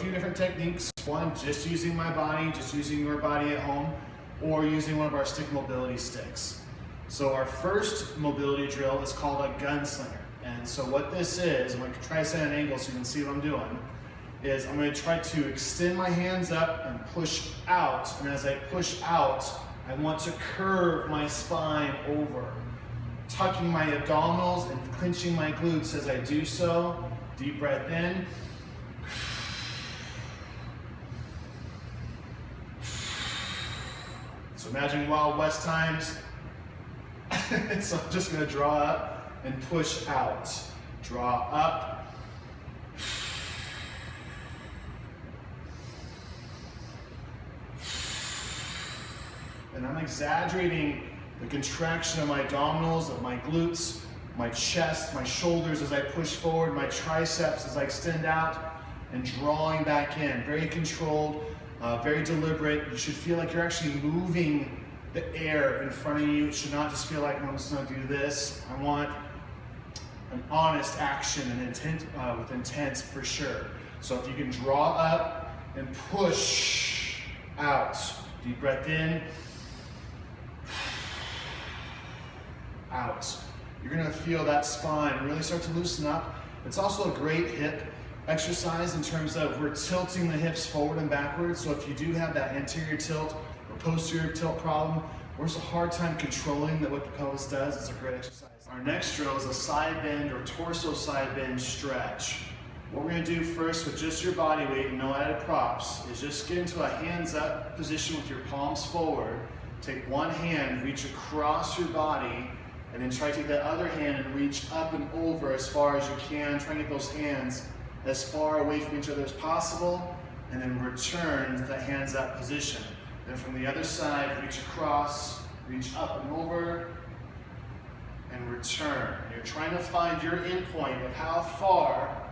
few different techniques. One, just using my body, just using your body at home, or using one of our stick mobility sticks. So our first mobility drill is called a gunslinger. And so what this is, I'm going to try to set an angle so you can see what I'm doing, is I'm going to try to extend my hands up and push out. And as I push out, I want to curve my spine over, tucking my abdominals and clenching my glutes as I do so. Deep breath in. So imagine Wild West times. So I'm just going to draw up and push out. Draw up. And I'm exaggerating the contraction of my abdominals, of my glutes, my chest, my shoulders as I push forward, my triceps as I extend out, and drawing back in. Very controlled, very deliberate. You should feel like you're actually moving the air in front of you. It should not just feel like I'm just going to do this. I want an honest action and intent, with intent for sure. So if you can draw up and push out. Deep breath in. Out. You're going to feel that spine really start to loosen up. It's also a great hip exercise in terms of we're tilting the hips forward and backwards. So if you do have that anterior tilt or posterior tilt problem, or it's a hard time controlling what the pelvis does, it's a great exercise. Our next drill is a side bend or torso side bend stretch. What we're going to do first with just your body weight and no added props is just get into a hands up position with your palms forward. Take one hand, reach across your body, and then try to take that other hand and reach up and over as far as you can. Try and get those hands as far away from each other as possible, and then return to that hands up position. Then from the other side, reach across, reach up and over, and return. And you're trying to find your endpoint of how far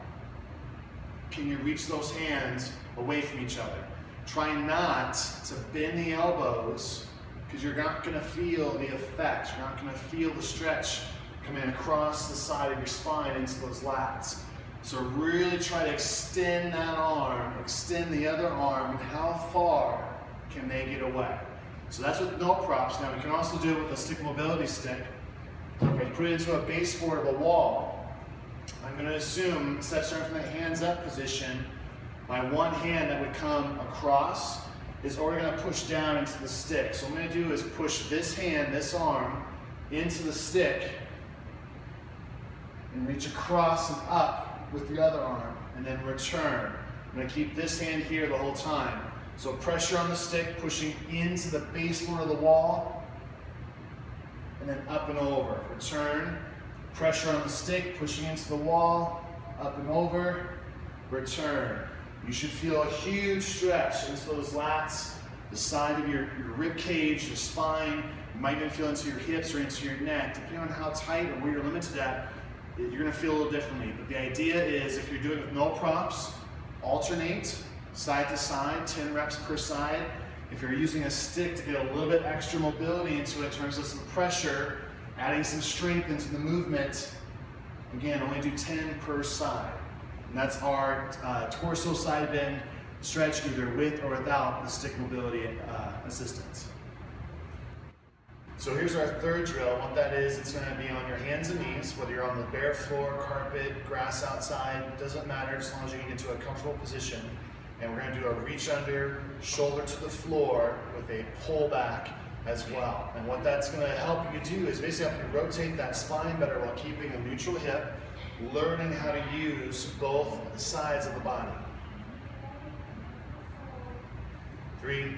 can you reach those hands away from each other. Try not to bend the elbows, because you're not going to feel the effect. You're not going to feel the stretch coming across the side of your spine into those lats. So really try to extend that arm, extend the other arm, and how far can they get away. So that's with no props. Now we can also do it with a stick mobility stick. If I put it into a baseboard of a wall, I'm going to assume, instead of starting from that hands up position, my one hand that would come across is already going to push down into the stick. So what I'm going to do is push this hand, this arm, into the stick and reach across and up with the other arm and then return. I'm going to keep this hand here the whole time. So pressure on the stick, pushing into the baseboard of the wall and then up and over. Return, pressure on the stick, pushing into the wall, up and over, return. You should feel a huge stretch into those lats, the side of your rib cage, your spine. You might even feel into your hips or into your neck. Depending on how tight or where you're limited at, you're going to feel a little differently. But the idea is, if you're doing it with no props, alternate side to side, 10 reps per side. If you're using a stick to get a little bit extra mobility into it in terms of some pressure, adding some strength into the movement, again, only do 10 per side. And that's our torso side bend stretch, either with or without the stick mobility assistance. So here's our third drill. What that is, it's going to be on your hands and knees, whether you're on the bare floor, carpet, grass outside, it doesn't matter as long as you get into a comfortable position. And we're going to do a reach under, shoulder to the floor with a pull back as well. And what that's going to help you do is basically help you rotate that spine better while keeping a neutral hip, learning how to use both sides of the body. 3,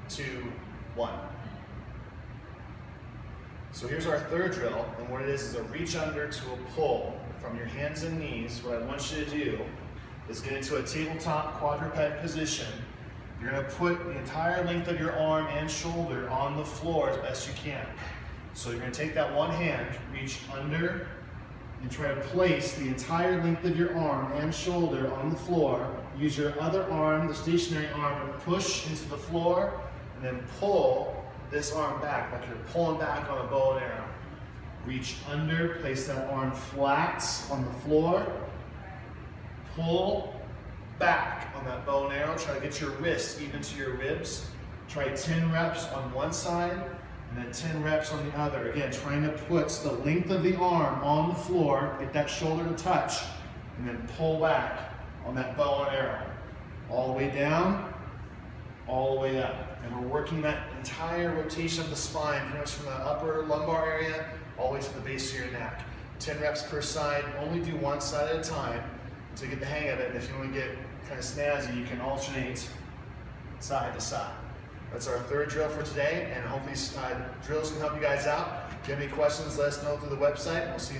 2, 1. So here's our third drill, and what it is a reach under to a pull from your hands and knees. What I want you to do is get into a tabletop quadruped position. You're going to put the entire length of your arm and shoulder on the floor as best you can. So you're going to take that one hand, reach under, and try to place the entire length of your arm and shoulder on the floor. Use your other arm, the stationary arm, to push into the floor, and then pull this arm back, like you're pulling back on a bow and arrow. Reach under, place that arm flat on the floor, pull, back on that bow and arrow. Try to get your wrist even to your ribs. Try 10 reps on one side and then 10 reps on the other. Again, trying to put the length of the arm on the floor, get that shoulder to touch, and then pull back on that bow and arrow. All the way down, all the way up. And we're working that entire rotation of the spine, pretty much from the upper lumbar area all the way to the base of your neck. 10 reps per side, only do one side at a time to get the hang of it. And if you want to get kind of snazzy, you can alternate side to side. That's our third drill for today, and hopefully drills can help you guys out. If you have any questions, let us know through the website, and we'll see you